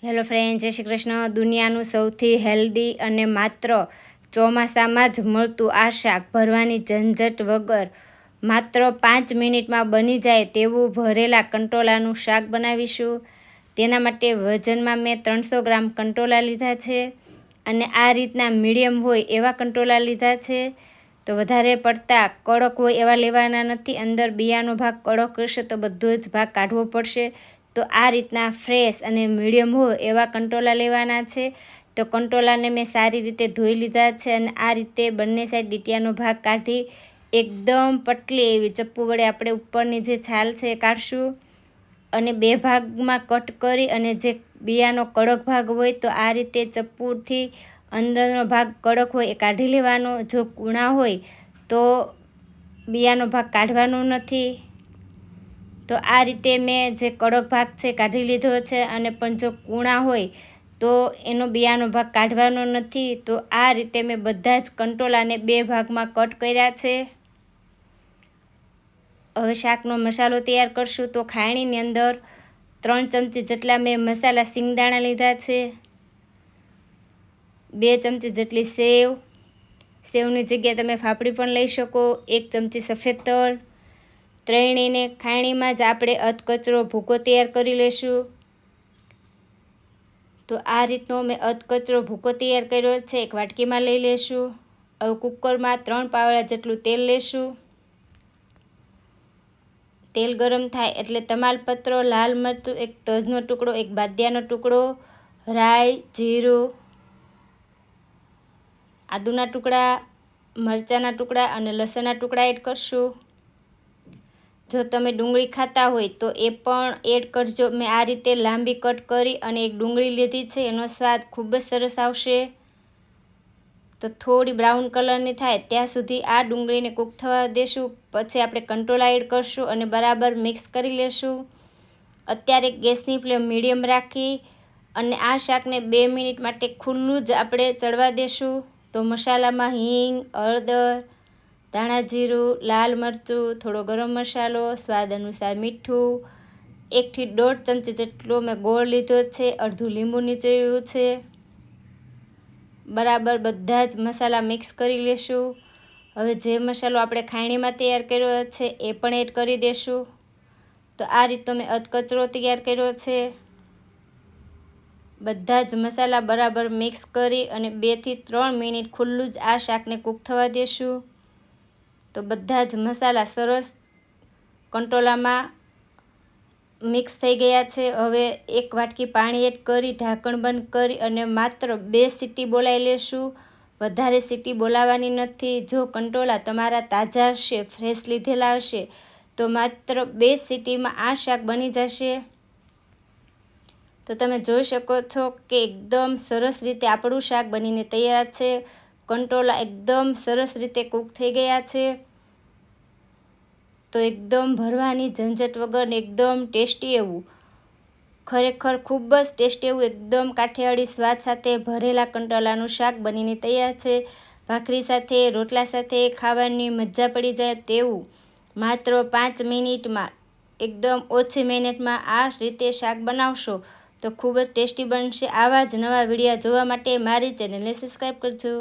Hello friend, જય શ્રી કૃષ્ણ। દુનિયાનું સૌથી હેલ્ધી અને માત્ર ચોમાસામાં જ મળતું આ શાક ભરવાની ઝંઝટ વગર માત્ર 5 મિનિટમાં બની જાય તેવું ભરેલા કંટોલાનું શાક બનાવીશું। તેના માટે વજનમાં મેં 300 ગ્રામ કંટોલા લીધા છે અને આ રીતના મીડિયમ હોય એવા કંટોલા લીધા છે। તો વધારે પડતા કડક હોય એવા લેવાના નથી। અંદર બિયાનો ભાગ કડક હશે તો બધો જ ભાગ કાઢવો પડશે। તો આ રીતના ફ્રેશ અને મીડિયમ હોય એવા કંટોલા લેવાના છે। તો કંટોલાને મેં સારી રીતે ધોઈ લીધા છે અને આ રીતે બંને સાઈડ ડીટિયાનો ભાગ કાઢી એકદમ પતલી એવી ચપ્પુ વડે આપણે ઉપરની જે છાલ છે એ કાઢશું અને 2 ભાગમાં કટ કરી અને જે બિયાનો કડક ભાગ હોય તો આ રીતે ચપ્પુથી અંદરનો ભાગ કડક હોય એ કાઢી લેવાનો। જો કૂણા હોય તો બિયાનો ભાગ કાઢવાનો નથી। તો આ રીતે મેં જે કડક ભાગ છે કાઢી લીધો છે અને પણ જો કૂણા હોય તો એનો બિયાનો ભાગ કાઢવાનો નથી। તો આ રીતે મેં બધા જ કંટોલાને 2 ભાગમાં કટ કર્યા છે। હવે શાકનો મસાલો તૈયાર કરશું। તો ખાયણીની અંદર 3 ચમચી જેટલા મેં મસાલા સિંગદાણા લીધા છે, 2 ચમચી જેટલી સેવની જગ્યાએ તમે ફાફડી પણ લઈ શકો, 1 ચમચી સફેદ તલ। ત્રણેયને ખાયણીમાં જ આપણે અધકચરો ભૂકો તૈયાર કરી લઈશું। તો આ રીતનો મેં અધકચરો ભૂકો તૈયાર કર્યો છે, એક વાટકીમાં લઈ લઈશું। હવે કુકરમાં 3 પાવડા જેટલું તેલ લેશું। તેલ ગરમ થાય એટલે તમાલપત્ર, લાલ મરચું, એક તજનો ટુકડો, એક બાદિયાનો ટુકડો, રાઈ, જીરું, આદુના ટુકડા, મરચાંના ટુકડા અને લસણના ટુકડા એડ કરશું। જો તમે ડુંગળી ખાતા હોય તો એ પણ એડ કરજો। મેં આ રીતે લાંબી કટ કરી અને એક ડુંગળી લીધી છે, એનો સ્વાદ ખૂબ જ સરસ આવશે। તો થોડી બ્રાઉન કલરની થાય ત્યાં સુધી આ ડુંગળીને કૂક થવા દેશું। પછી આપણે કંટોલા એડ કરશું અને બરાબર મિક્સ કરી લેશું। અત્યારે ગેસની ફ્લેમ મીડિયમ રાખી અને આ શાકને 2 મિનિટ માટે ખુલ્લું જ આપણે ચડવા દેશું। તો મસાલામાં હિંગ, હળદર, ધાણા જીરું, લાલ મરચું, થોડો ગરમ મસાલો, સ્વાદ અનુસાર મીઠું, 1 થી 1.5 ચમચી જેટલો મેં ગોળ લીધો છે, અડધું લીંબુ નીચોવ્યું છે। બરાબર બધા જ મસાલા મિક્સ કરી લેશું। હવે જે મસાલો આપણે ખાયણીમાં તૈયાર કર્યો છે એ પણ એડ કરી દેશું। તો આ રીતનો મેં અધકચરો તૈયાર કર્યો છે। બધા જ મસાલા બરાબર મિક્સ કરી અને 2 થી 3 મિનિટ ખુલ્લું જ આ શાકને કૂક થવા દેશું। તો બધા જ મસાલા સરસ કંટોલામાં મિક્સ થઈ ગયા છે। હવે 1 વાટકી પાણી એડ કરી ઢાંકણ બંધ કરી અને માત્ર 2 સીટી બોલાવી લેશું। વધારે સીટી બોલાવવાની નથી। જો કંટોલા તમારા તાજા હશે, ફ્રેશ લીધેલા હશે તો માત્ર 2 સીટીમાં આ શાક બની જશે। તો તમે જોઈ શકો છો કે એકદમ સરસ રીતે આપણું શાક બનીને તૈયાર છે। કંટોલા એકદમ સરસ રીતે કૂક થઈ ગયા છે। તો એકદમ ભરવાની ઝંઝટ વગર એકદમ ટેસ્ટી એવું, ખરેખર ખૂબ જ ટેસ્ટી એવું એકદમ કાઠિયાવાડી સ્વાદ સાથે ભરેલા કંટોલાનું શાક બનીને તૈયાર છે। ભાખરી સાથે, રોટલા સાથે ખાવાની મજા પડી જાય તેવું માત્ર 5 મિનિટમાં, એકદમ ઓછી મહેનતમાં આ રીતે શાક બનાવશો તો ખૂબ જ ટેસ્ટી બનશે। આવા જ નવા વિડીયો જોવા માટે મારી ચેનલને સબસ્ક્રાઈબ કરજો।